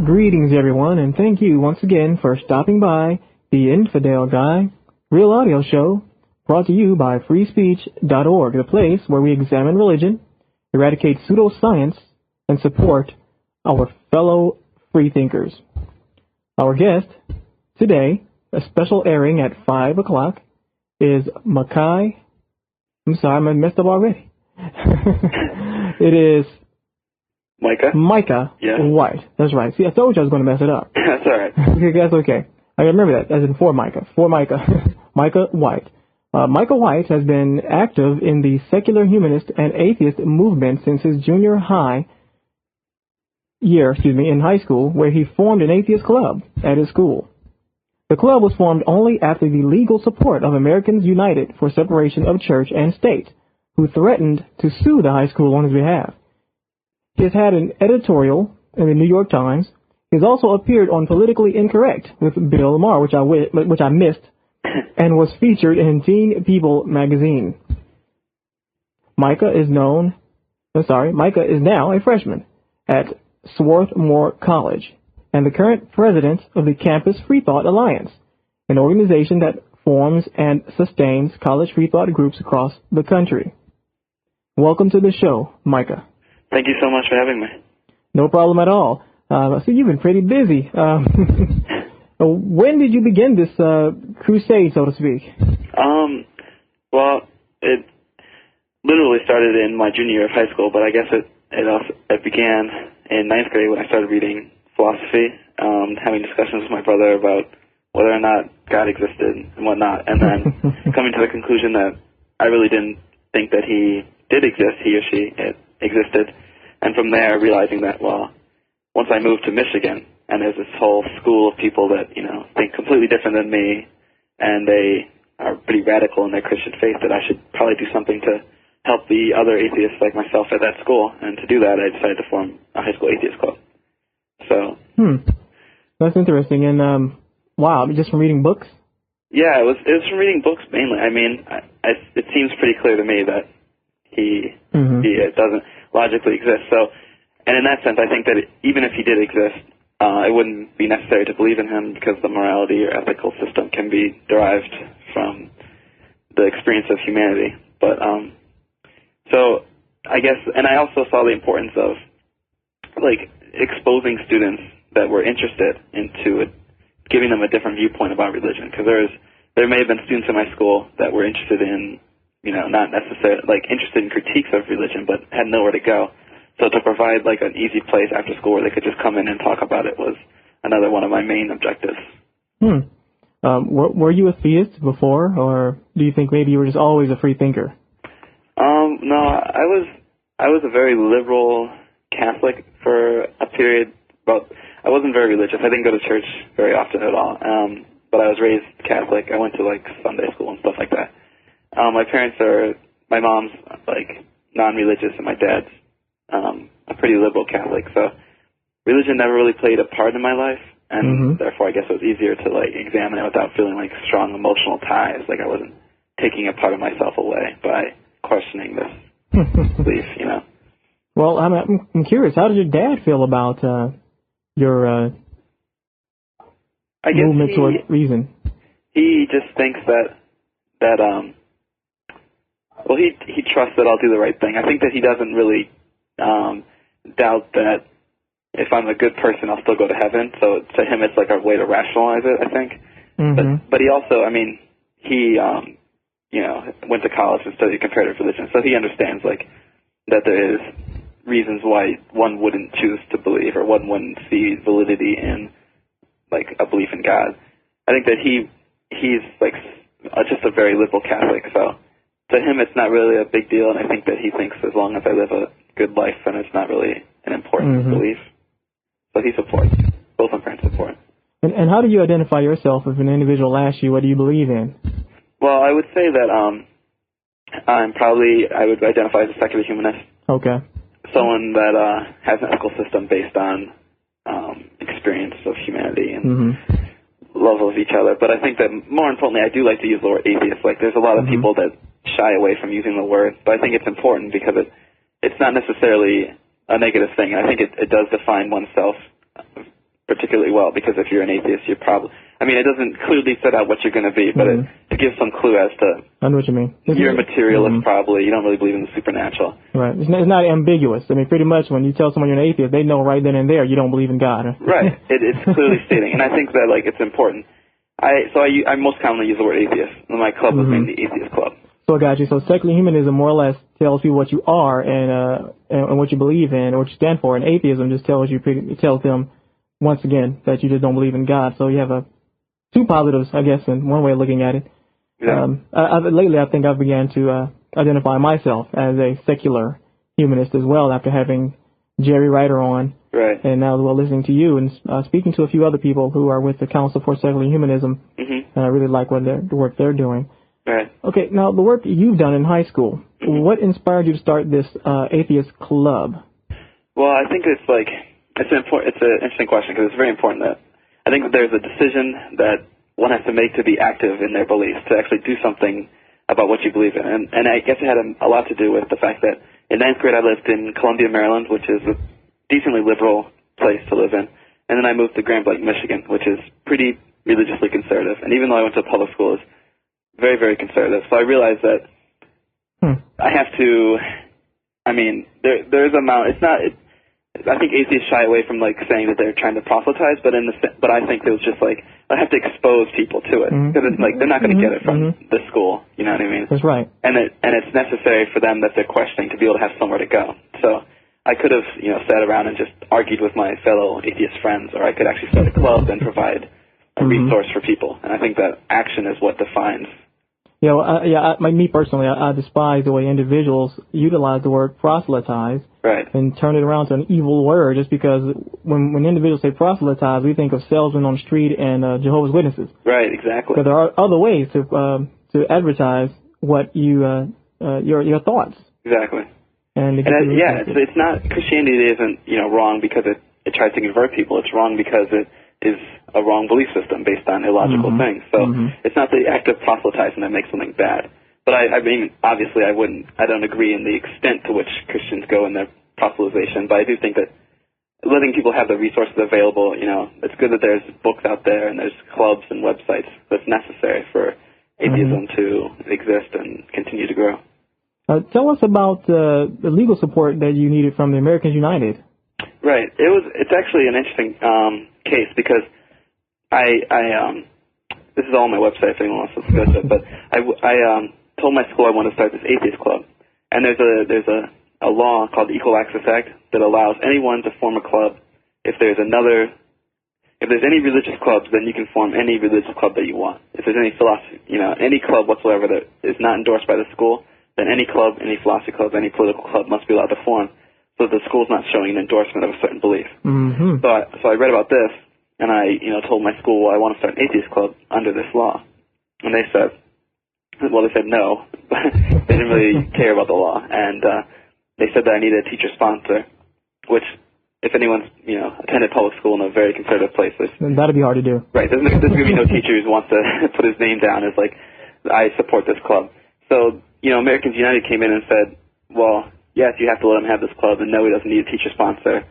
Greetings, everyone, and thank you once again for stopping by the Infidel Guy Real Audio Show, brought to you by freespeech.org, the place where we examine religion, eradicate pseudoscience, and support our fellow freethinkers. Our guest today, a special airing at 5 o'clock, is Micah. I'm sorry, I messed up already. It is Micah White. That's right. See, I told you I was going to mess it up. That's all right. That's okay. I remember that, as in for Micah. Micah White. Micah White has been active in the secular humanist and atheist movement since his junior high year, in high school, where he formed an atheist club at his school. The club was formed only after the legal support of Americans United for Separation of Church and State, who threatened to sue the high school on his behalf. He has had an editorial in the New York Times. He has also appeared on Politically Incorrect with Bill Maher, which I missed, and was featured in Teen People magazine. Micah is now a freshman at Swarthmore College and the current president of the Campus Freethought Alliance, an organization that forms and sustains college freethought groups across the country. Welcome to the show, Micah. Thank you so much for having me. No problem at all. I see you've been pretty busy. When did you begin this crusade, so to speak? Well, it literally started in my junior year of high school, but I guess it began in ninth grade when I started reading philosophy, having discussions with my brother about whether or not God existed and whatnot, and then coming to the conclusion that I really didn't think that he did exist, he or she existed, and from there realizing that, well, once I moved to Michigan, and there's this whole school of people that, think completely different than me, and they are pretty radical in their Christian faith, that I should probably do something to help the other atheists like myself at that school, and to do that I decided to form a high school atheist club. So. That's interesting, and wow, just from reading books? Yeah, it was from reading books mainly. I mean, it seems pretty clear to me that he doesn't logically exist. So, and in that sense, I think that even if he did exist, it wouldn't be necessary to believe in him because the morality or ethical system can be derived from the experience of humanity. But so I guess, and I also saw the importance of exposing students that were interested into it, giving them a different viewpoint about religion. Because there may have been students in my school that were interested in, not necessarily interested in critiques of religion, but had nowhere to go. So to provide an easy place after school where they could just come in and talk about it was another one of my main objectives. Were you a theist before, or do you think maybe you were just always a free thinker? No, I was a very liberal Catholic for a period. Well, I wasn't very religious. I didn't go to church very often at all. But I was raised Catholic. I went to Sunday school and stuff like that. My mom's non-religious, and my dad's a pretty liberal Catholic. So religion never really played a part in my life, and therefore I guess it was easier to examine it without feeling strong emotional ties. I wasn't taking a part of myself away by questioning this belief, Well, I'm curious. How did your dad feel about your movement toward reason? He just thinks that he trusts that I'll do the right thing. I think that he doesn't really doubt that if I'm a good person, I'll still go to heaven. So to him, it's a way to rationalize it, I think. But he also, he went to college and studied comparative religion, so he understands that there is reasons why one wouldn't choose to believe, or one wouldn't see validity in a belief in God. I think that he's just a very liberal Catholic, so to him it's not really a big deal, and I think that he thinks as long as I live a good life, then it's not really an important belief. So he supports. Both my parents support. And how do you identify yourself if an individual asks you what do you believe in? Well, I would say that I would identify as a secular humanist. Okay. Someone that has an ethical system based on experience of humanity and love of each other. But I think that more importantly, I do like to use the word atheist. There's a lot of people that shy away from using the word, but I think it's important because it's not necessarily a negative thing. I think it does define oneself particularly well, because if you're an atheist, you're probably, I mean, it doesn't clearly set out what you're going to be, but it gives some clue as to, I know what you mean. You're a materialist probably, you don't really believe in the supernatural. Right. It's not ambiguous. I mean, pretty much when you tell someone you're an atheist, they know right then and there you don't believe in God. Right. It's clearly stating, and I think that, like, it's important. I most commonly use the word atheist, and my club was named the Atheist Club. So I got you. So secular humanism more or less tells you what you are and what you believe in or what you stand for, and atheism just tells them once again that you just don't believe in God. So you have two positives, I guess, in one way of looking at it. Yeah. Lately, I think I've began to identify myself as a secular humanist as well after having Jerry Ryder on. Right. And now listening to you and speaking to a few other people who are with the Council for Secular Humanism. And I really like the work they're doing. Right. Okay, now the work you've done in high school, what inspired you to start this atheist club? Well, I think it's an interesting question because it's very important that I think that there's a decision that one has to make to be active in their beliefs, to actually do something about what you believe in. And I guess it had a lot to do with the fact that in ninth grade I lived in Columbia, Maryland, which is a decently liberal place to live in. And then I moved to Grand Blanc, Michigan, which is pretty religiously conservative. And even though I went to public school, it's very, very conservative. So I realized that I have to, I mean, there's a amount, it's not, I think atheists shy away from, like, saying that they're trying to proselytize, but I think it was just, like, I have to expose people to it. Because it's like, they're not going to get it from the school, you know what I mean? That's right. And it's necessary for them that they're questioning to be able to have somewhere to go. So I could have, sat around and just argued with my fellow atheist friends, or I could actually start a club and provide a resource for people. And I think that action is what defines. Yeah, well, me personally, I despise the way individuals utilize the word proselytize and turn it around to an evil word, just because when individuals say proselytize, we think of salesmen on the street and Jehovah's Witnesses. Right, exactly. But there are other ways to advertise what your thoughts. Exactly. It's not, Christianity isn't, wrong because it tries to convert people. It's wrong because it is a wrong belief system based on illogical things. So it's not the act of proselytizing that makes something bad. But I mean, obviously I don't agree in the extent to which Christians go in their proselytization, but I do think that letting people have the resources available, it's good that there's books out there and there's clubs and websites that's necessary for atheism to exist and continue to grow. Tell us about the legal support that you needed from the Americans United. Right. It's actually an interesting case because this is all on my website if anyone wants to discuss it, but I told my school I want to start this atheist club, and there's a law called the Equal Access Act that allows anyone to form a club. If there's any religious clubs, then you can form any religious club that you want. If there's any philosophy, any club whatsoever that is not endorsed by the school, then any club, any philosophy club, any political club must be allowed to form, so that the school's not showing an endorsement of a certain belief. So I read about this, and I told my school, well, I want to start an atheist club under this law. And they said no. They didn't really care about the law. And they said that I needed a teacher sponsor, which, if anyone's, attended public school in a very conservative place, that'd be hard to do. Right. There's going to be no teacher who wants to put his name down as, like, I support this club. So, Americans United came in and said, well, yes, you have to let him have this club, and no, he doesn't need a teacher sponsor,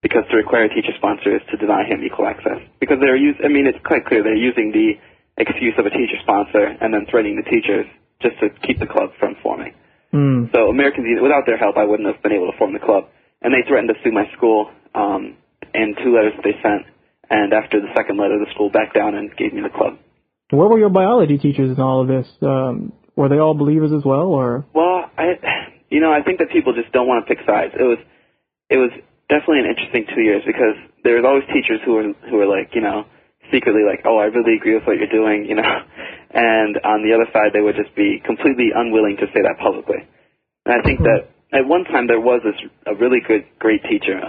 because to require a teacher sponsor is to deny him equal access. Because it's quite clear they're using the excuse of a teacher sponsor and then threatening the teachers just to keep the club from forming. So Americans United, without their help, I wouldn't have been able to form the club. And they threatened to sue my school in 2 letters that they sent. And after the second letter, the school backed down and gave me the club. Where were your biology teachers in all of this? Were they all believers as well, or? Well, I think that people just don't want to pick sides. It was definitely an interesting 2 years because there was always teachers who were like, secretly like, oh, I really agree with what you're doing, and on the other side they would just be completely unwilling to say that publicly. And I think that at one time there was a really great teacher,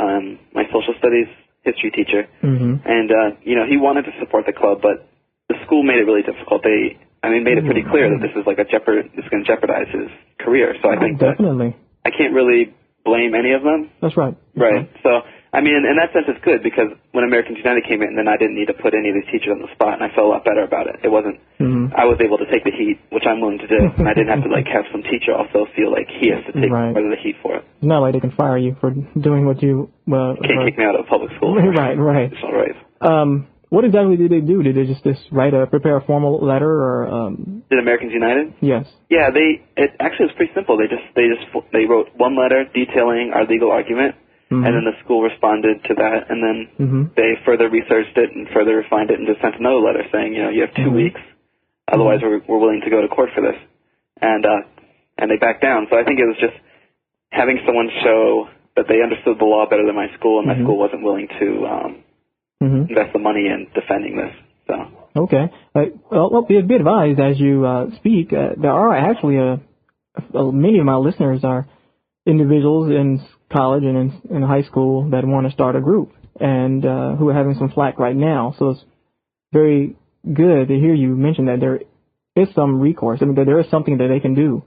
my social studies history teacher, and he wanted to support the club, but the school made it really difficult. They made it pretty clear that this is like it's going to jeopardize his career. So I think definitely I can't really blame any of them. That's right. Right. So, in that sense, it's good because when Americans United came in, then I didn't need to put any of these teachers on the spot, and I felt a lot better about it. It wasn't, I was able to take the heat, which I'm willing to do, and I didn't have to, have some teacher also feel like he has to take part of the heat for it. It's not like they can fire you for doing what you... Can't kick me out of public school. Right. Right. What exactly did they do? Did they just prepare a formal letter, or Did Americans United? Yes. Yeah, it actually was pretty simple. They wrote one letter detailing our legal argument, and then the school responded to that, and then they further researched it and further refined it and just sent another letter saying, you have 2 weeks, otherwise we're willing to go to court for this, and they backed down. So I think it was just having someone show that they understood the law better than my school, and my school wasn't willing to invest the money in defending this. So. Okay. Well, be advised as you speak. There are actually many of my listeners are individuals in college and in high school that want to start a group and who are having some flack right now. So it's very good to hear you mention that there is some recourse. I mean, that there is something that they can do.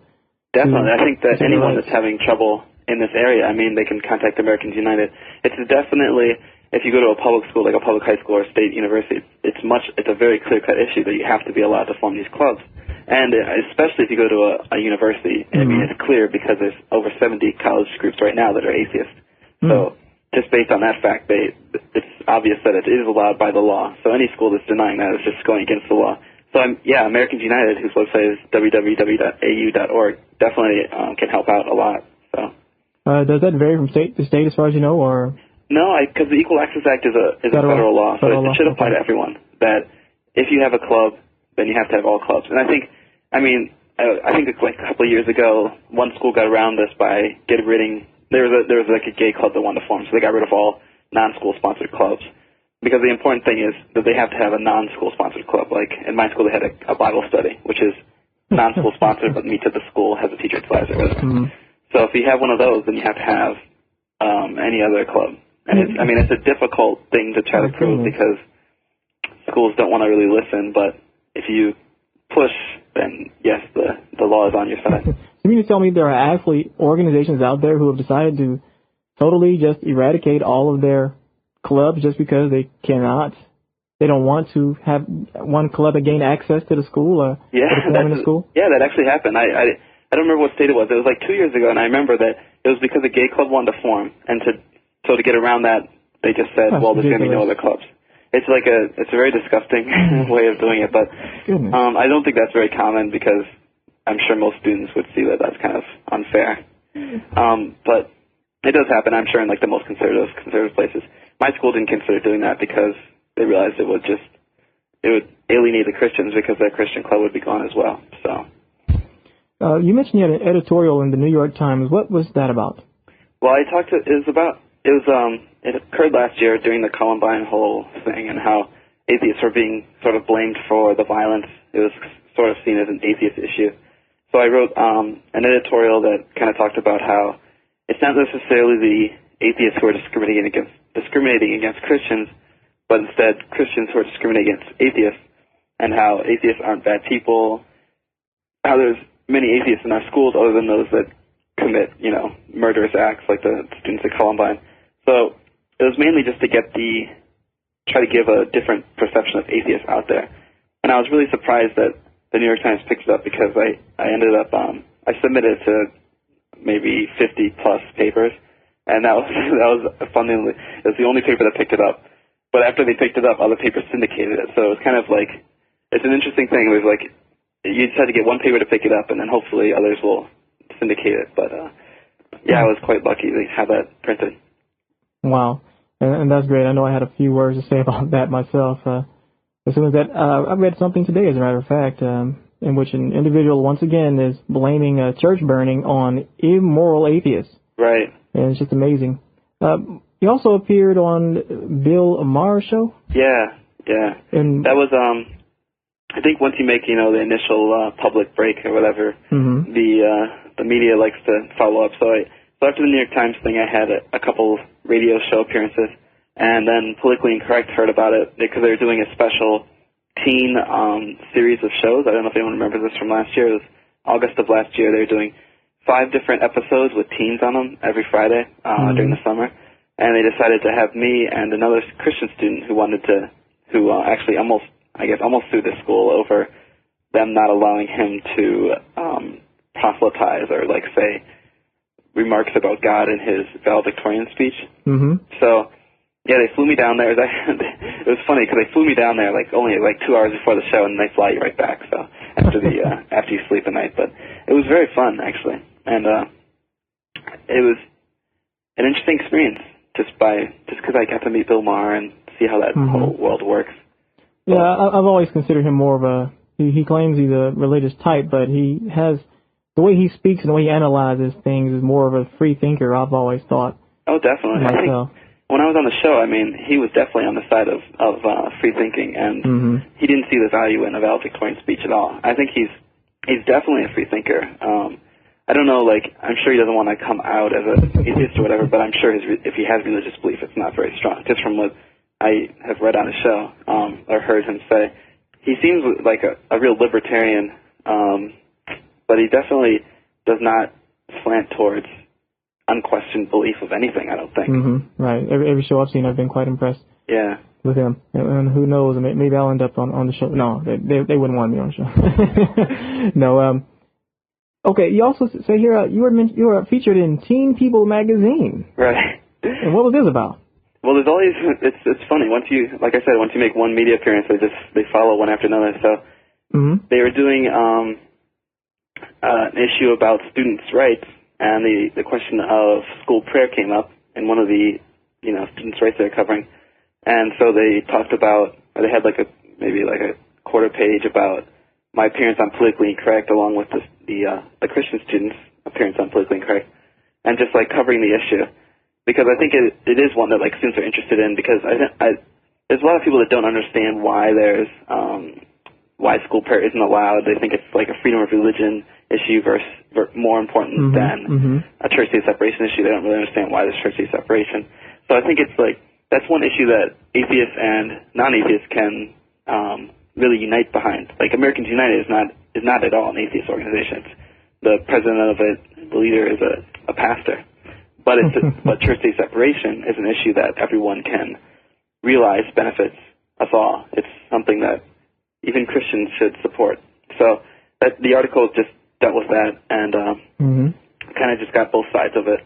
Definitely. I think that anyone that's having trouble in this area, I mean, they can contact Americans United. It's definitely, if you go to a public school, like a public high school or a state university, it's a very clear-cut issue that you have to be allowed to form these clubs. And especially if you go to a university, I mean, it's clear because there's over 70 college groups right now that are atheist. So just based on that fact, it's obvious that it is allowed by the law. So any school that's denying that is just going against the law. So, Americans United, whose website is www.au.org, definitely can help out a lot. So. Does that vary from state to state as far as you know, or? No, because the Equal Access Act is a federal law, so it should apply to everyone. That if you have a club, then you have to have all clubs. And I think it's like a couple of years ago, one school got around this by there was like a gay club that wanted to form, so they got rid of all non-school sponsored clubs. Because the important thing is that they have to have a non-school sponsored club. Like in my school, they had a Bible study, which is non-school sponsored, but meets at the school, has a teacher advisor. So if you have one of those, then you have to have any other club. And it's a difficult thing to try to prove because schools don't want to really listen. But if you push, then yes, the law is on your side. You mean to tell me there are actually organizations out there who have decided to totally just eradicate all of their clubs just because they don't want to have one club to gain access to the school or perform in the school? Yeah, that actually happened. I don't remember what state it was. It was like 2 years ago, and I remember that it was because a gay club wanted to form, and to get around that, they just said, well, there's going to be no other clubs. It's a very disgusting way of doing it, but I don't think that's very common because I'm sure most students would see that that's kind of unfair. But it does happen, I'm sure, in like the most conservative places. My school didn't consider doing that because they realized it would alienate the Christians because their Christian club would be gone as well. So, you mentioned you had an editorial in the New York Times. What was that about? Well, it occurred last year during the Columbine whole thing and how atheists were being sort of blamed for the violence. It was sort of seen as an atheist issue. So I wrote an editorial that kind of talked about how it's not necessarily the atheists who are discriminating against Christians, but instead Christians who are discriminating against atheists, and how atheists aren't bad people, how there's many atheists in our schools other than those that commit, murderous acts like the students at Columbine. So it was mainly just to try to give a different perception of atheists out there. And I was really surprised that the New York Times picked it up because I ended up, I submitted to maybe 50 plus papers, and that was funny. It was the only paper that picked it up. But after they picked it up, other papers syndicated it. So it was kind of like, it's an interesting thing. It was like, you just had to get one paper to pick it up, and then hopefully others will syndicate it. But I was quite lucky to have that printed. Wow. And that's great. I know I had a few words to say about that myself. As soon as that, I read something today, as a matter of fact, in which an individual once again is blaming church burning on immoral atheists. Right. And it's just amazing. You also appeared on Bill Maher's show? Yeah. And that was, I think once you make, the initial public break or whatever, the media likes to follow up. So after the New York Times thing, I had a couple radio show appearances, and then Politically Incorrect heard about it because they were doing a special teen series of shows. I don't know if anyone remembers this from last year. It was August of last year. They were doing 5 different episodes with teens on them every Friday during the summer, and they decided to have me and another Christian student who actually almost sued the school over them not allowing him to proselytize or say remarks about God in his valedictorian speech. So Yeah, they flew me down there. It was funny because they flew me down there only 2 hours before the show, and they fly you right back. So after you sleep at night, but it was very fun actually, and it was an interesting experience just because I got to meet Bill Maher and see how that whole world works. Yeah, I've always considered him more of he claims he's a religious type, but he has, the way he speaks and the way he analyzes things is more of a free thinker, I've always thought. Oh, definitely. I think when I was on the show, I mean, he was definitely on the side of free thinking, and he didn't see the value in a valedictorian speech at all. I think he's definitely a free thinker. I don't know, I'm sure he doesn't want to come out as an atheist or whatever, but I'm sure if he has religious belief, it's not very strong. Just from what I have read on his show or heard him say, he seems like a real libertarian, but he definitely does not slant towards unquestioned belief of anything, I don't think. Right. Every show I've seen, I've been quite impressed. Yeah. With him, and who knows? Maybe I'll end up on the show. No, they wouldn't want me on the show. No. Okay. You also say here you were featured in Teen People magazine. Right. And what was this about? Well, there's always it's funny once you make one media appearance, they follow one after another. So they were doing an issue about students' rights, and the question of school prayer came up in one of the students' rights they're covering. And so they talked about, or they had maybe a quarter page about my appearance on Politically Incorrect, along with the Christian students' appearance on Politically Incorrect, and just covering the issue, because I think it is one that students are interested in, because there's a lot of people that don't understand why why school prayer isn't allowed. They think it's a freedom of religion issue versus more important than a church-state separation issue. They don't really understand why there's church-state separation. So I think it's that's one issue that atheists and non-atheists can really unite behind. Americans United is not at all an atheist organization. The president of it, the leader, is a pastor. But but church-state separation is an issue that everyone can realize benefits us all. It's something that even Christians should support. So the article just dealt with that, and kind of just got both sides of it.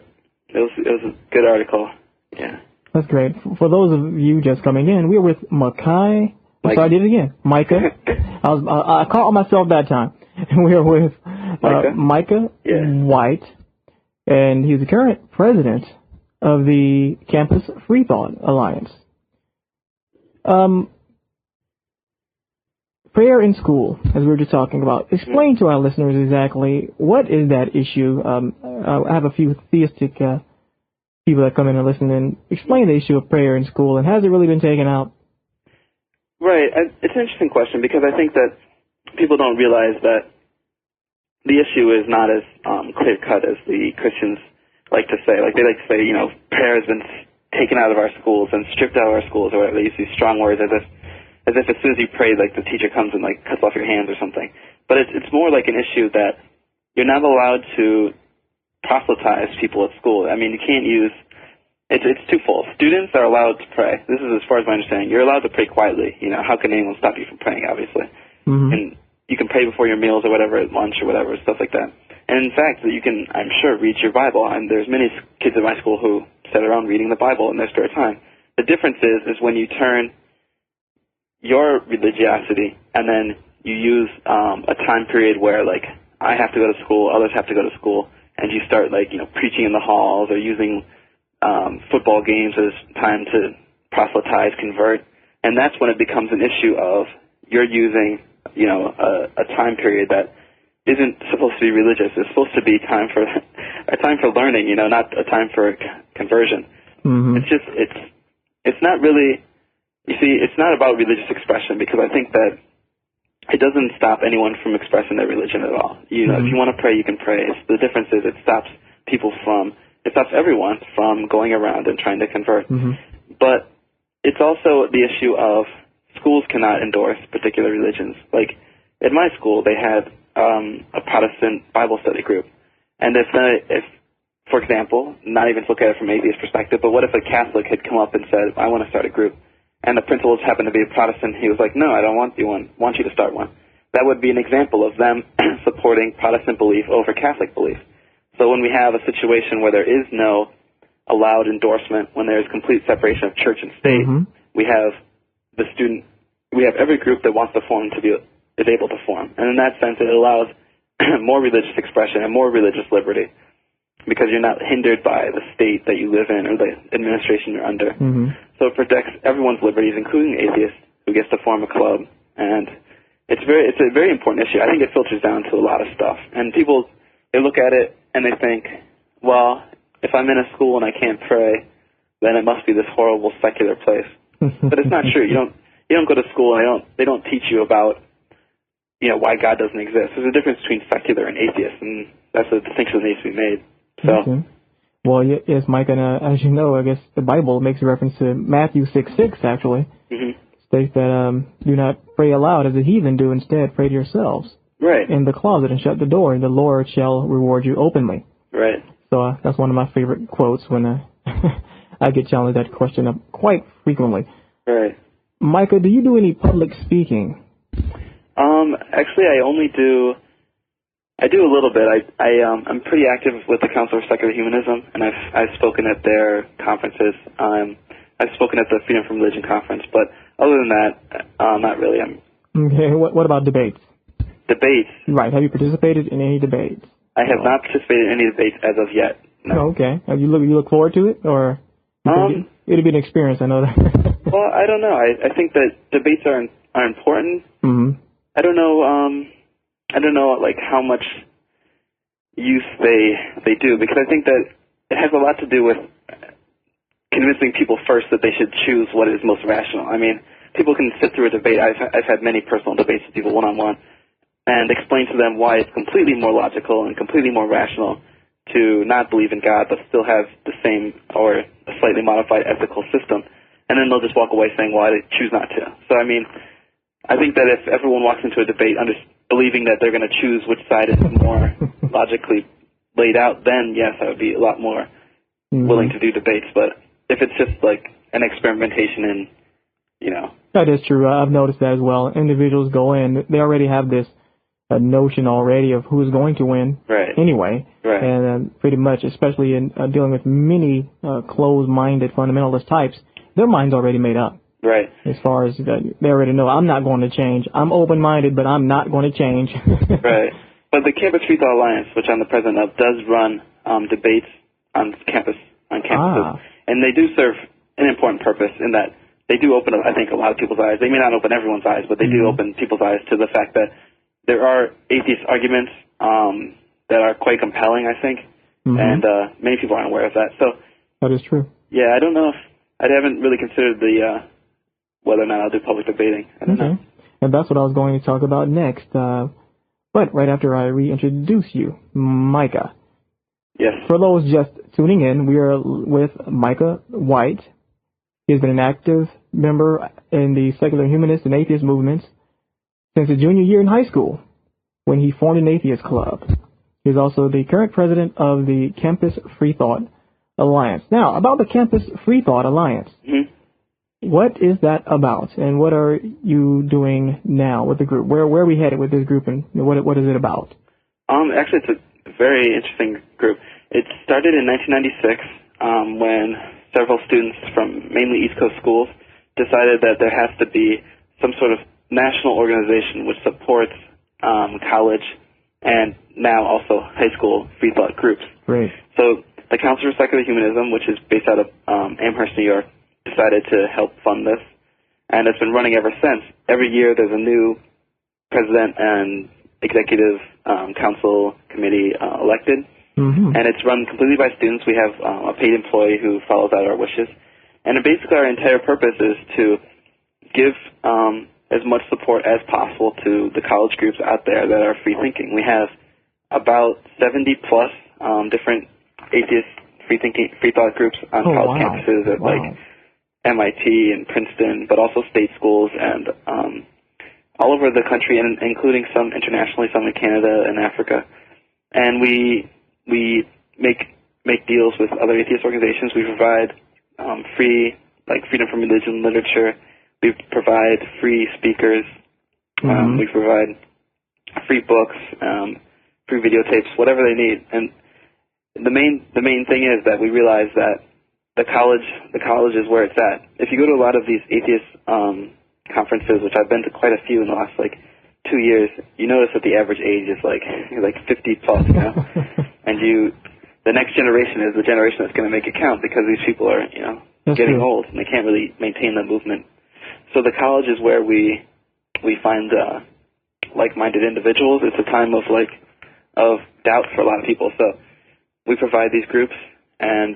It was a good article. Yeah. That's great. For those of you just coming in, we're with Micah. So I did it again. Micah. I caught myself that time. We're with Micah White, and he's the current president of the Campus Freethought Alliance. Prayer in school, as we were just talking about. Explain to our listeners exactly what is that issue. I have a few theistic people that come in and listen and explain the issue of prayer in school, and has it really been taken out? Right. It's an interesting question, because I think that people don't realize that the issue is not as clear-cut as the Christians like to say. They like to say, prayer has been taken out of our schools and stripped out of our schools, or whatever. They use these strong words as if as soon as you pray, the teacher comes and cuts off your hands or something. But it's more like an issue that you're not allowed to proselytize people at school. I mean, you can't use. It's twofold. Students are allowed to pray. This is as far as my understanding. You're allowed to pray quietly. How can anyone stop you from praying, obviously? And you can pray before your meals or whatever, at lunch or whatever, stuff like that. And in fact, you can, I'm sure, read your Bible. And there's many kids at my school who sit around reading the Bible in their spare time. The difference is when you turn your religiosity and then you use a time period where, I have to go to school, others have to go to school, and you start, preaching in the halls or using football games as time to proselytize, convert, and that's when it becomes an issue of you're using, a time period that isn't supposed to be religious. It's supposed to be a time for learning, not a time for conversion. It's not really, you see, it's not about religious expression, because I think that it doesn't stop anyone from expressing their religion at all. If you want to pray, you can pray. The difference is it stops everyone from going around and trying to convert. But it's also the issue of schools cannot endorse particular religions. At my school, they had a Protestant Bible study group. And if, for example, not even to look at it from an atheist perspective, but what if a Catholic had come up and said, I want to start a group, and the principal happened to be a Protestant, he was like, no, I don't want you to start one. That would be an example of them supporting Protestant belief over Catholic belief. So when we have a situation where there is no loud endorsement, when there's complete separation of church and state, we have every group that wants to form is able to form. And in that sense, it allows more religious expression and more religious liberty, because you're not hindered by the state that you live in or the administration you're under. So it protects everyone's liberties, including atheists, who gets to form a club. And it's a very important issue. I think it filters down to a lot of stuff. And people, they look at it and they think, well, if I'm in a school and I can't pray, then it must be this horrible secular place. But it's not true. You don't go to school and they don't teach you about, why God doesn't exist. There's a difference between secular and atheist, and that's a distinction that needs to be made. So. Okay. Well, yes, Mike, and as you know, I guess the Bible makes a reference to Matthew 6:6, actually. States that do not pray aloud as the heathen do. Instead, pray to yourselves. Right. In the closet and shut the door, and the Lord shall reward you openly. Right. So that's one of my favorite quotes when I get challenged that question up quite frequently. Right. Micah, do you do any public speaking? Actually, I do a little bit. I'm pretty active with the Council for Secular Humanism, and I've spoken at their conferences. I've spoken at the Freedom from Religion conference, but other than that, not really. Okay. What about debates? Debates. Right. Have you participated in any debates? I have not participated in any debates as of yet. No. Oh, okay. You look forward to it, or it'll be an experience? I know that. Well, I don't know. I think that debates are important. I don't know like how much use they do, because I think that it has a lot to do with convincing people first that they should choose what is most rational. I mean, people can sit through a debate. I've had many personal debates with people one-on-one, and explain to them why it's completely more logical and completely more rational to not believe in God but still have the same or a slightly modified ethical system. And then they'll just walk away saying, well, I choose not to. So, I mean, I think that if everyone walks into a debate believing that they're going to choose which side is more logically laid out, then, yes, I would be a lot more willing to do debates. But if it's just like an experimentation in, That is true. I've noticed that as well. Individuals go in, they already have this notion already of who's going to win anyway. Right. And pretty much, especially in dealing with many closed-minded fundamentalist types, their mind's already made up. Right. As far as they already know, I'm not going to change. I'm open-minded, but I'm not going to change. Right. But the Campus Freethought Alliance, which I'm the president of, does run debates on campuses. And they do serve an important purpose in that they do open, I think, a lot of people's eyes. They may not open everyone's eyes, but they do open people's eyes to the fact that there are atheist arguments that are quite compelling, I think. And many people aren't aware of that. So that is true. Yeah, I don't know if I haven't really considered whether or not I'll do public debating. I don't know. And that's what I was going to talk about next. But right after I reintroduce you, Micah. Yes. For those just tuning in, we are with Micah White. He has been an active member in the secular humanist and atheist movements since his junior year in high school, when he formed an atheist club. He is also the current president of the Campus Freethought Alliance. Now, about the Campus Freethought Alliance. What is that about, and what are you doing now with the group? Where are we headed with this group, and what is it about? Actually, it's a very interesting group. It started in 1996 when several students from mainly East Coast schools decided that there has to be some sort of national organization which supports college and now also high school freethought groups. Great. So the Council for Secular Humanism, which is based out of Amherst, New York, decided to help fund this, and it's been running ever since. Every year there's a new president and executive council committee elected, and it's run completely by students. We have a paid employee who follows out our wishes, and basically our entire purpose is to give as much support as possible to the college groups out there that are free-thinking. We have about 70-plus different atheist free-thought groups on college campuses at like MIT and Princeton, but also state schools and all over the country, and including some internationally, some in Canada and Africa. And we make deals with other atheist organizations. We provide free, like freedom from religion literature. We provide free speakers. We provide free books, free videotapes, whatever they need. And the main thing is that we realize that the college is where it's at. If you go to a lot of these atheist conferences, which I've been to quite a few in the last 2 years, you notice that the average age is like 50 plus, and the next generation is the generation that's going to make it count, because these people are getting old and they can't really maintain the movement. So the college is where we find like-minded individuals. It's a time of doubt for a lot of people. So we provide these groups, and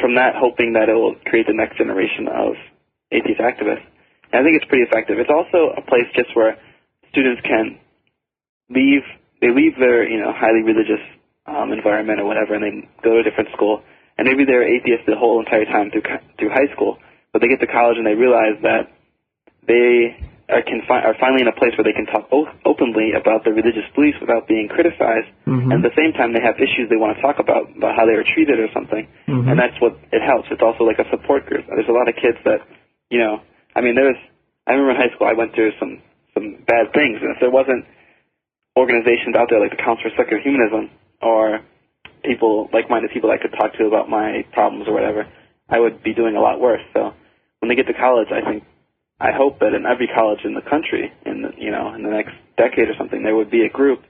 from that, hoping that it will create the next generation of atheist activists. And I think it's pretty effective. It's also a place just where students can leave their highly religious environment or whatever, and they go to a different school, and maybe they're atheists the whole entire time through high school, but they get to college and they realize that they are finally in a place where they can talk openly about their religious beliefs without being criticized, and at the same time they have issues they want to talk about how they were treated or something, and that's what it helps. It's also like a support group. There's a lot of kids that, I remember in high school I went through some bad things, and if there wasn't organizations out there like the Council for Secular Humanism or like-minded people I could talk to about my problems or whatever, I would be doing a lot worse. So when they get to college, I hope that in every college in the country, in the next decade or something, there would be a group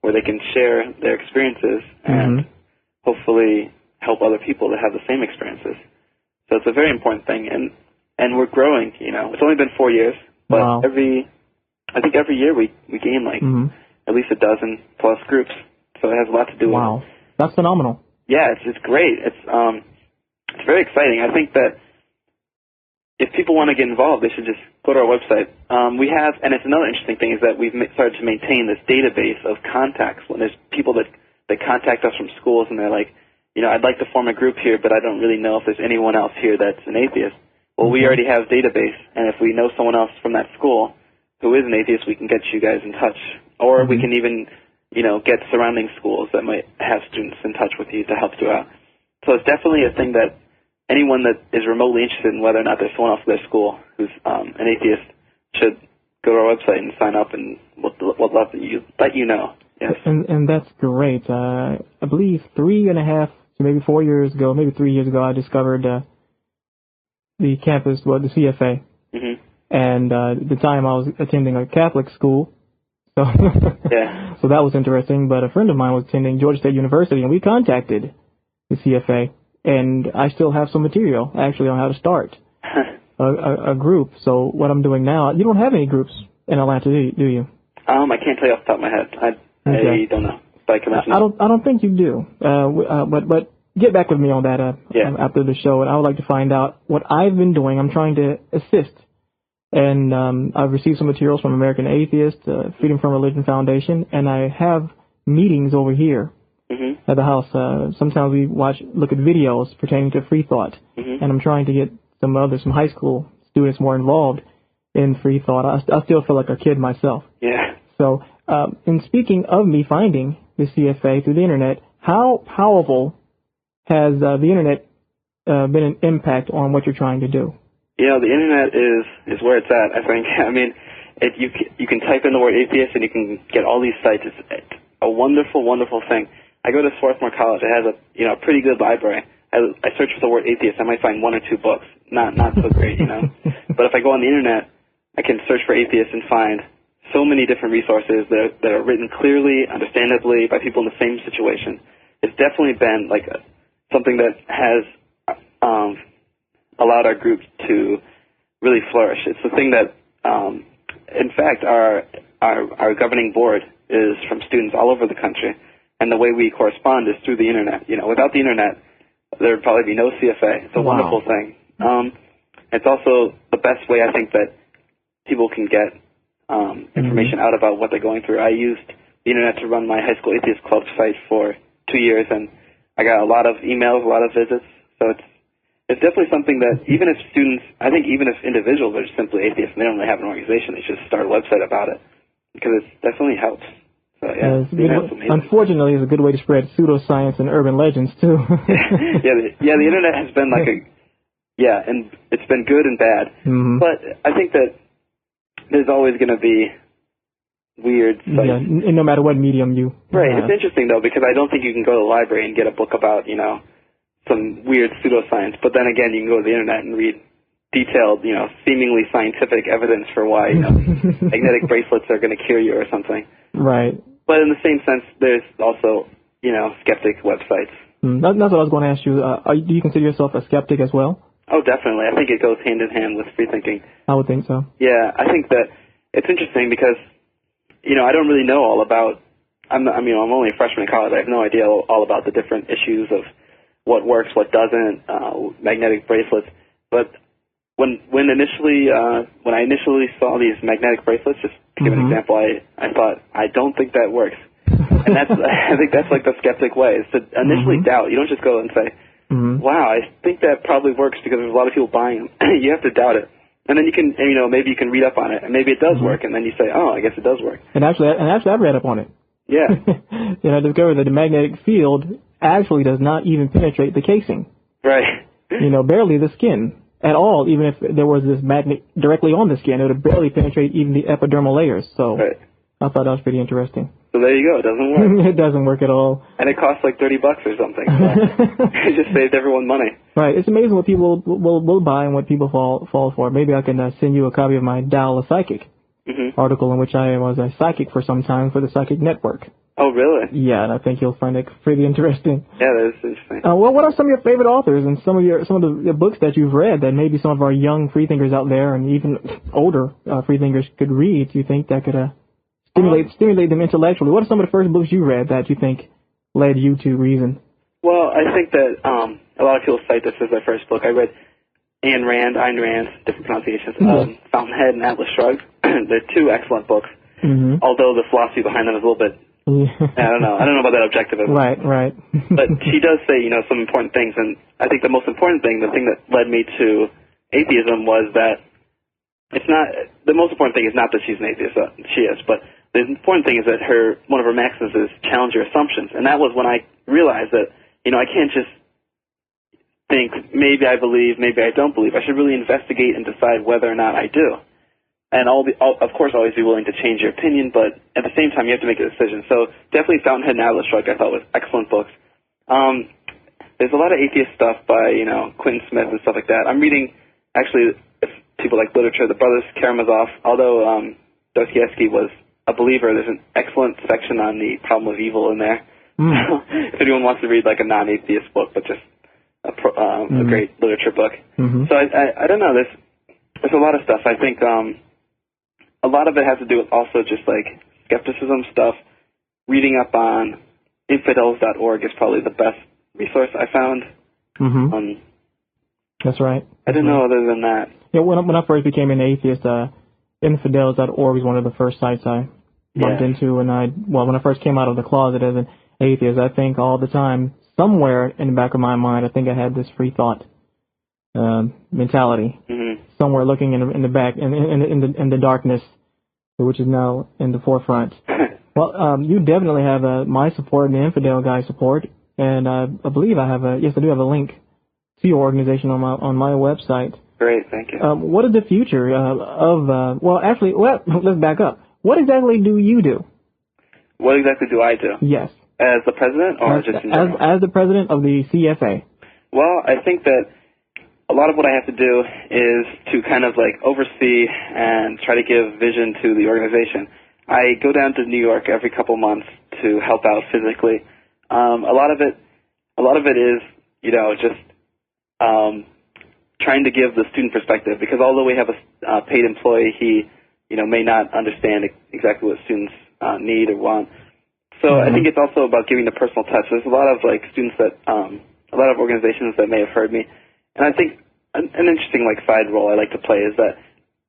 where they can share their experiences and hopefully help other people that have the same experiences. So it's a very important thing, and we're growing. It's only been 4 years, but I think every year we gain at least a dozen plus groups. So it has a lot to do with it. Wow, that's phenomenal. Yeah, it's great. It's very exciting. I think that if people want to get involved, they should just go to our website. We have, and it's another interesting thing, is that we've started to maintain this database of contacts. When there's people that contact us from schools and they're like, I'd like to form a group here, but I don't really know if there's anyone else here that's an atheist. Well, we already have a database, and if we know someone else from that school who is an atheist, we can get you guys in touch. Or we can even, get surrounding schools that might have students in touch with you to help you out. So it's definitely a thing that anyone that is remotely interested in whether or not there's someone else at their school who's an atheist should go to our website and sign up, and we'll love to let you know. Yes. And that's great. I believe 3.5 to maybe 4 years ago, maybe 3 years ago, I discovered the campus, the CFA. And at the time I was attending a Catholic school. So, so that was interesting. But a friend of mine was attending Georgia State University, and we contacted the CFA. And I still have some material, actually, on how to start a group. So what I'm doing now, you don't have any groups in Atlanta, do you? I can't tell you off the top of my head. I don't know. I don't think you do. But get back with me on that after the show. And I would like to find out what I've been doing. I'm trying to assist. And I've received some materials from American Atheist, Freedom from Religion Foundation, and I have meetings over here at the house. Sometimes we look at videos pertaining to Freethought, and I'm trying to get some high school students more involved in Freethought. I still feel like a kid myself. Yeah. So, in speaking of me finding the CFA through the internet, how powerful has the internet been an impact on what you're trying to do? The internet is where it's at, I think. I mean, you can type in the word atheist and you can get all these sites. It's a wonderful, wonderful thing. I go to Swarthmore College. It has a pretty good library. I search for the word atheist. I might find 1 or 2 books. Not so great, But if I go on the internet, I can search for atheists and find so many different resources that are written clearly, understandably, by people in the same situation. It's definitely been something that has allowed our group to really flourish. It's the thing that, in fact, our governing board is from students all over the country, and the way we correspond is through the internet. Without the internet, there would probably be no CFA. It's a wonderful thing. It's also the best way, I think, that people can get information out about what they're going through. I used the internet to run my high school atheist club site for 2 years, and I got a lot of emails, a lot of visits. So it's definitely something that even if individuals are simply atheists and they don't really have an organization, they should start a website about it, because it definitely helps. So, unfortunately, it's a good way to spread pseudoscience and urban legends too. the internet has been and it's been good and bad. But I think that there's always going to be weird sites. Yeah, no matter what medium you. Right. It's interesting though, because I don't think you can go to the library and get a book about some weird pseudoscience. But then again, you can go to the internet and read detailed, seemingly scientific evidence for why, magnetic bracelets are going to cure you or something. Right. But in the same sense, there's also, skeptic websites. That's what I was going to ask you. Do you consider yourself a skeptic as well? Oh, definitely. I think it goes hand in hand with free thinking. I would think so. Yeah, I think that it's interesting because, I don't really know all about, I'm only a freshman in college. I have no idea all about the different issues of what works, what doesn't, magnetic bracelets. But when I initially saw these magnetic bracelets, just to give an example, I thought, I don't think that works. And I think that's like the skeptic way, is to initially doubt. You don't just go and say, wow, I think that probably works because there's a lot of people buying them. You have to doubt it. And then you can, maybe you can read up on it, and maybe it does work, and then you say, oh, I guess it does work. And actually, I've read up on it. Yeah. I discovered that the magnetic field actually does not even penetrate the casing. Right. Barely the skin at all. Even if there was this magnet directly on the skin, it would barely penetrate even the epidermal layers. So right. I thought that was pretty interesting. So there you go. It doesn't work. It doesn't work at all. And it costs like $30 or something. So it just saved everyone money. Right. It's amazing what people will buy and what people fall for. Maybe I can send you a copy of my Dial a Psychic article in which I was a psychic for some time for the Psychic Network. Oh, really? Yeah, and I think you'll find it pretty interesting. Yeah, that is interesting. Well, what are some of your favorite authors and some of the books that you've read that maybe some of our young freethinkers out there and even older freethinkers could read? Do you think that could stimulate them intellectually? What are some of the first books you read that you think led you to reason? Well, I think that a lot of people cite this as their first book. I read Ayn Rand, different pronunciations, Fountainhead and Atlas Shrugged. They're two excellent books, although the philosophy behind them is a little bit, I don't know about that objectivism. Right. But she does say, some important things, and I think the most important thing, the thing that led me to atheism was that the most important thing is not that she's an atheist, she is, but the important thing is that one of her maxims is challenge your assumptions. And that was when I realized that, I can't just think maybe I believe, maybe I don't believe. I should really investigate and decide whether or not I do. And of course, always be willing to change your opinion, but at the same time, you have to make a decision. So definitely Fountainhead and Atlas Shrugged I thought was excellent books. There's a lot of atheist stuff by, Quentin Smith and stuff like that. I'm reading, actually, people like literature, the Brothers Karamazov, although Dostoevsky was a believer, there's an excellent section on the problem of evil in there. If anyone wants to read like a non-atheist book, but just a great literature book. So I don't know, there's a lot of stuff. I think a lot of it has to do with also just like skepticism stuff. Reading up on infidels.org is probably the best resource I found. That's right. I didn't know other than that. Yeah, when I first became an atheist, infidels.org was one of the first sites I bumped into. And when I first came out of the closet as an atheist, I think all the time, somewhere in the back of my mind, I think I had this Freethought mentality. Somewhere looking in the back, in the darkness, which is now in the forefront. Well, you definitely have my support and the Infidel Guy support, and I believe I do have a link to your organization on my website. Great, thank you. What is the future let's back up. What exactly do you do? What exactly do I do? Yes. As the president, or just in general? As the president of the CFA. Well, I think that a lot of what I have to do is to kind of like oversee and try to give vision to the organization. I go down to New York every couple months to help out physically. A lot of it is, just trying to give the student perspective, because although we have a paid employee, he, may not understand exactly what students need or want. So I think it's also about giving the personal touch. There's a lot of like students that, a lot of organizations that may have heard me. And I think an interesting like side role I like to play is that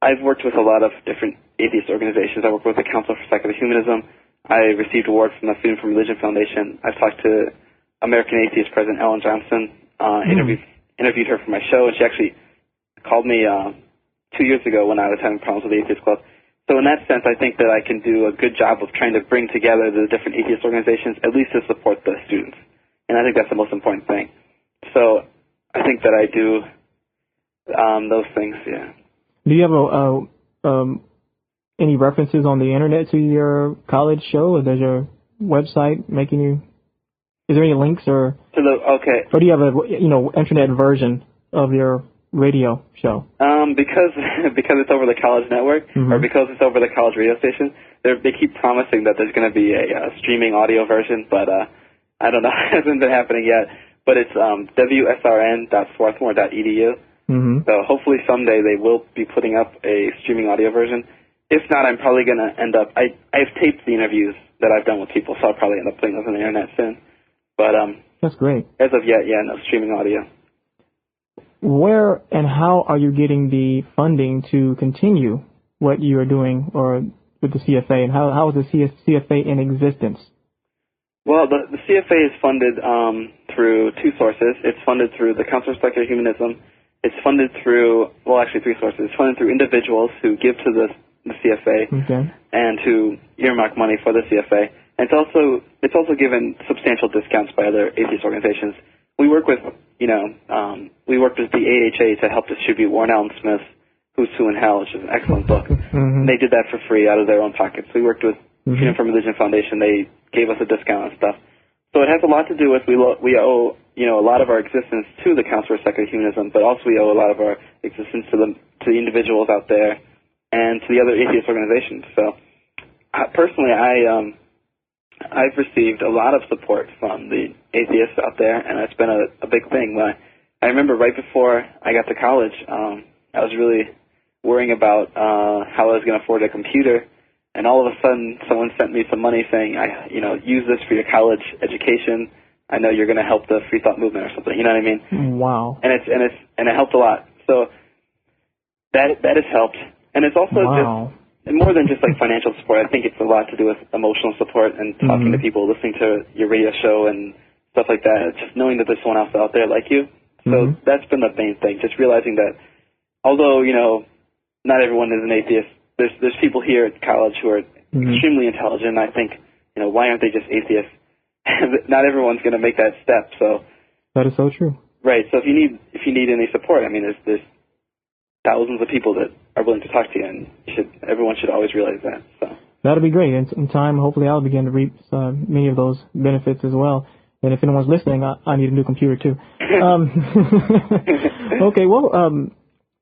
I've worked with a lot of different atheist organizations. I work with the Council for Secular Humanism. I received awards from the Freedom from Religion Foundation. I've talked to American Atheist President Ellen Johnson, interviewed her for my show, and she actually called me 2 years ago when I was having problems with the Atheist Club. So in that sense, I think that I can do a good job of trying to bring together the different atheist organizations, at least to support the students. And I think that's the most important thing. So I think that I do those things, yeah. Do you have any references on the internet to your college show, or does your website making you Is there any links or Okay. Or do you have a internet version of your radio show? Because it's over the college network, or because it's over the college radio station, they keep promising that there's going to be a streaming audio version, but I don't know. It hasn't been happening yet. But it's wsrn.swarthmore.edu. So hopefully someday they will be putting up a streaming audio version. If not, I'm probably going to end up. I've taped the interviews that I've done with people, so I'll probably end up putting those on the internet soon. But that's great. As of yet, yeah, no streaming audio. Where and how are you getting the funding to continue what you are doing, or with the CFA, and how is the CFA in existence? Well, the CFA is funded through two sources. It's funded through the Council for Secular Humanism. It's funded through, well, actually three sources. It's funded through individuals who give to the CFA and who earmark money for the CFA. And it's also given substantial discounts by other atheist organizations. We work with, we worked with the AHA to help distribute Warren Allen Smith's Who's Who in Hell, which is an excellent book. And they did that for free out of their own pockets. We worked with Freedom from Religion Foundation. They gave us a discount and stuff. So it has a lot to do with we owe a lot of our existence to the Council for Secular Humanism, but also we owe a lot of our existence to the individuals out there and to the other atheist organizations. So personally, I've received a lot of support from the atheists out there, and it's been a big thing. I remember right before I got to college, I was really worrying about how I was going to afford a computer, and all of a sudden someone sent me some money saying, use this for your college education. I know you're going to help the Freethought movement or something. You know what I mean? Wow. And it helped a lot. So that has helped, and it's also just more than just like financial support. I think it's a lot to do with emotional support and talking to people, listening to your radio show and stuff like that. Just knowing that there's someone else out there like you. So that's been the main thing. Just realizing that although not everyone is an atheist, there's people here at college who are extremely intelligent. I think why aren't they just atheists? Not everyone's going to make that step. So that is so true. Right. So if you need any support, I mean, there's thousands of people that are willing to talk to you, and everyone should always realize that. So that'll be great. In time, hopefully, I'll begin to reap many of those benefits as well. And if anyone's listening, I need a new computer too. Okay.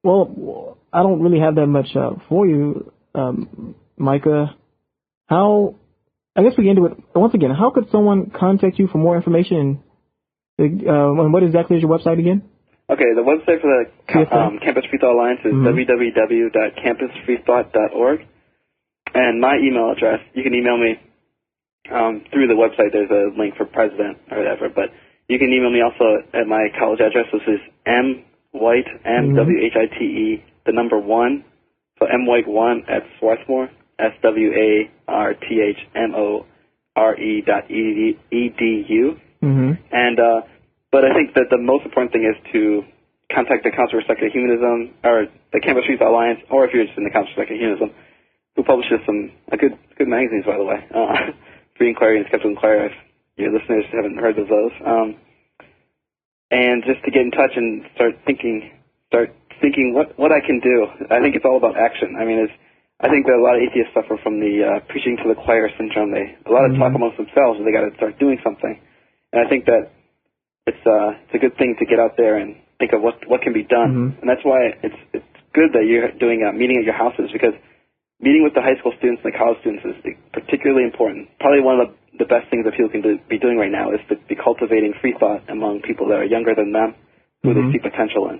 Well, I don't really have that much for you, Micah. I guess we get into it once again. How could someone contact you for more information? And what exactly is your website again? Okay, the website for the Campus Freethought Alliance is www.campusfreethought.org. And my email address, you can email me through the website. There's a link for president or whatever. But you can email me also at my college address, which is mwhite, MWHITE, the number 1. So mwhite1 at Swarthmore, SWARTHMORE.edu. And but I think that the most important thing is to contact the Council for Secular Humanism, or the Campus Freethought Alliance, or if you're interested in the Council for Secular Humanism, who publishes some good magazines, by the way, Free Inquiry and Skeptical Inquiry, if your listeners haven't heard of those. And just to get in touch and start thinking what I can do. I think it's all about action. I mean, I think that a lot of atheists suffer from the preaching to the choir syndrome. A lot of talk amongst themselves, and they got to start doing something. And I think that it's a good thing to get out there and think of what can be done. And that's why it's good that you're doing a meeting at your houses, because meeting with the high school students and the college students is particularly important. Probably one of the best things that people can be doing right now is to be cultivating free thought among people that are younger than them, who they see potential in.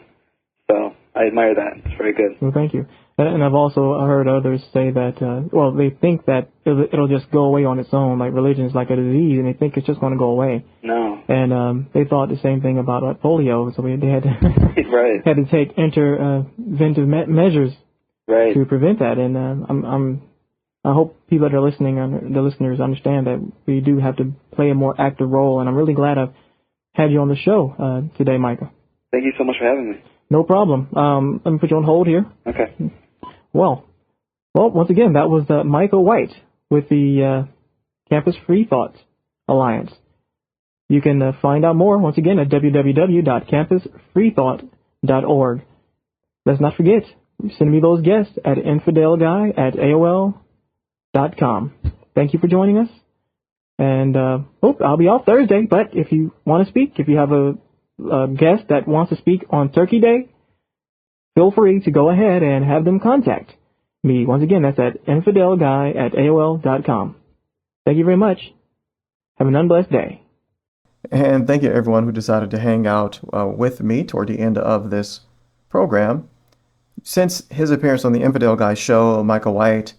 So I admire that. It's very good. Well, thank you. And I've also heard others say that, they think that it'll just go away on its own, like religion is like a disease, and they think it's just going to go away. No. And they thought the same thing about polio, so they had to, had to take interventive measures to prevent that. And I hope people that are listening, the listeners, understand that we do have to play a more active role, and I'm really glad I've had you on the show today, Micah. Thank you so much for having me. No problem. Let me put you on hold here. Okay. Well, once again, that was Micah White with the Campus Freethought Alliance. You can find out more, once again, at www.campusfreethought.org. Let's not forget, send me those guests at infidelguy@aol.com. Thank you for joining us, And I'll be off Thursday, but if you want to speak, if you have a guest that wants to speak on Turkey Day, feel free to go ahead and have them contact me. Once again, that's at infidelguy@aol.com. Thank you very much. Have an unblessed day. And thank you everyone who decided to hang out with me toward the end of this program. Since his appearance on the Infidel Guy show, Micah White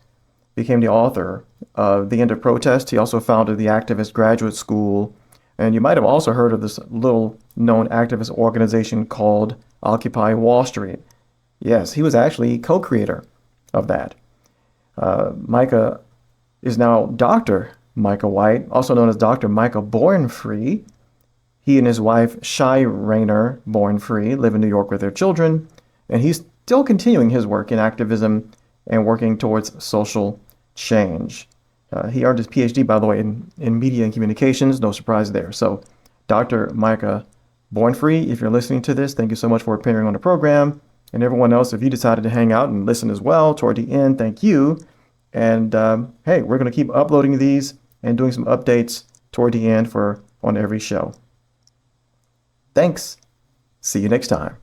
became the author of The End of Protest. He also founded the Activist Graduate School. And you might have also heard of this little-known activist organization called Occupy Wall Street. Yes, he was actually co-creator of that. Micah is now Dr. Micah White, also known as Dr. Micah Born Free. He and his wife, Shai Rayner Born Free, live in New York with their children, and he's still continuing his work in activism and working towards social change. He earned his PhD, by the way, in media and communications. No surprise there. So, Dr. Micah Born Free, if you're listening to this, thank you so much for appearing on the program. And everyone else, if you decided to hang out and listen as well toward the end, thank you. And hey, we're going to keep uploading these and doing some updates toward the end on every show. Thanks. See you next time.